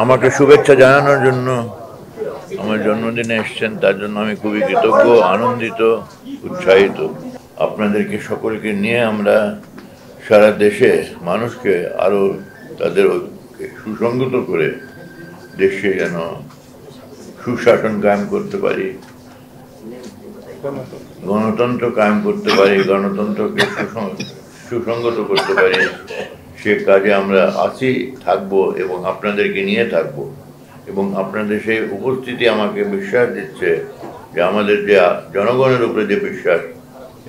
আমাকে শুভেচ্ছা জানানোর জন্য আমার জন্মদিনে এসেছেন, তার জন্য আমি খুবই কৃতজ্ঞ, আনন্দিত, উৎসাহিত। আপনাদেরকে সকলকে নিয়ে আমরা সারা দেশে মানুষকে আরও তাদের সুসংগত করে দেশে যেন সুশাসন কায়েম করতে পারি, গণতন্ত্র কায়েম করতে পারি, গণতন্ত্রকে সুসংগত করতে পারি, সে কাজে আমরা আছি, থাকবো এবং আপনাদেরকে নিয়ে থাকবো। এবং আপনাদের সেই উপস্থিতি আমাকে বিশ্বাস দিচ্ছে যে আমাদের যে জনগণের উপরে যে বিশ্বাস,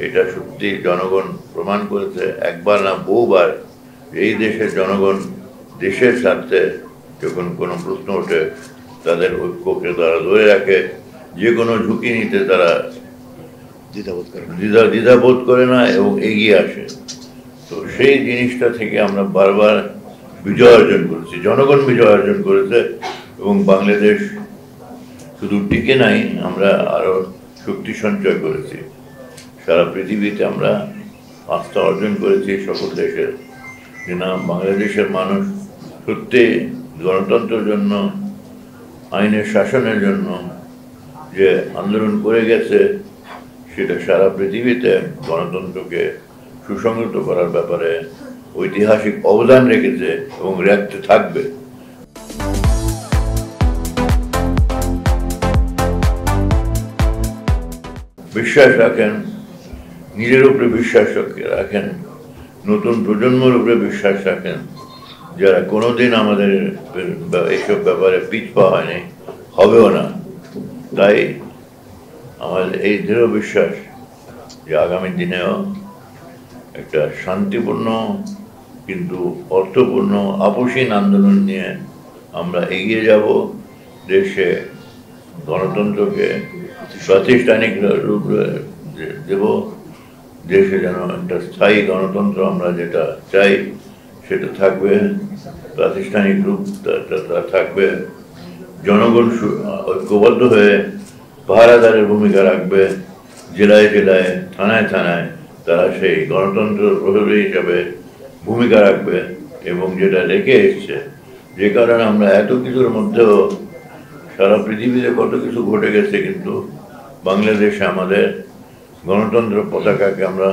এটা সত্যি জনগণ প্রমাণ করেছে একবার না বহুবার। এই দেশের জনগণ দেশের স্বার্থে যখন কোনো প্রশ্ন ওঠে তাদের ঐক্যকে তারা ধরে রাখে, যে কোনো ঝুঁকি নিতে তারা দ্বিধাবোধ করে না এবং এগিয়ে আসে। তো সেই জিনিসটা থেকে আমরা বারবার বিজয় অর্জন করেছি, জনগণ বিজয় অর্জন করেছে এবং বাংলাদেশ শুধু টিকে নাই, আমরা আরো শক্তি সঞ্চয় করেছি। সারা পৃথিবীতে আমরা আস্থা অর্জন করেছি সকল দেশের, যে না, বাংলাদেশের মানুষ সত্যি গণতন্ত্রের জন্য, আইনের শাসনের জন্য যে আন্দোলন করে গেছে, সেটা সারা পৃথিবীতে গণতন্ত্রকে সুসংহত করার ব্যাপারে ঐতিহাসিক অবদান রেখেছে এবং রাখতে থাকবে। বিশ্বাস রাখেন, নিজের উপরে বিশ্বাস রাখেন, নতুন প্রজন্মের উপরে বিশ্বাস রাখেন, যারা কোনোদিন আমাদের এইসব ব্যাপারে পিছপা হয়নি, হবেও না। তাই আমাদের এই দৃঢ় বিশ্বাস যে আগামী দিনেও একটা শান্তিপূর্ণ কিন্তু অর্থপূর্ণ আপসীন আন্দোলন নিয়ে আমরা এগিয়ে যাব, দেশে গণতন্ত্রকে প্রাতিষ্ঠানিক রূপ দেব, দেশে যেন একটা স্থায়ী গণতন্ত্র আমরা যেটা চাই সেটা থাকবে, প্রাতিষ্ঠানিক রূপ থাকবে, জনগণ ঐক্যবদ্ধ হয়ে পাহারাদারের ভূমিকা রাখবে, জেলায় জেলায়, থানায় থানায় তারা সেই গণতন্ত্র প্রহরী হিসাবে ভূমিকা রাখবে এবং যেটা রেখে এসছে, যে কারণে আমরা এত কিছুর মধ্যেও সারা পৃথিবীতে কত কিছু ঘটে গেছে, কিন্তু বাংলাদেশে আমাদের গণতন্ত্র পতাকাকে আমরা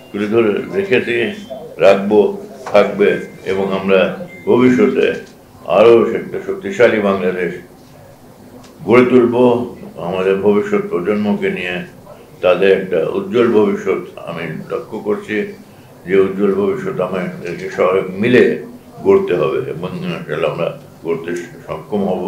তুলে ধরে রেখেছি, রাখবো, থাকবে এবং আমরা ভবিষ্যতে আরও একটা শক্তিশালী বাংলাদেশ গড়ে তুলব। আমাদের ভবিষ্যৎ প্রজন্মকে নিয়ে তাদের একটা উজ্জ্বল ভবিষ্যৎ আমি লক্ষ্য করছি, যে উজ্জ্বল ভবিষ্যৎ আমাদেরকে সবাই মিলে গড়তে হবে এবং আমরা গড়তে সক্ষম হব।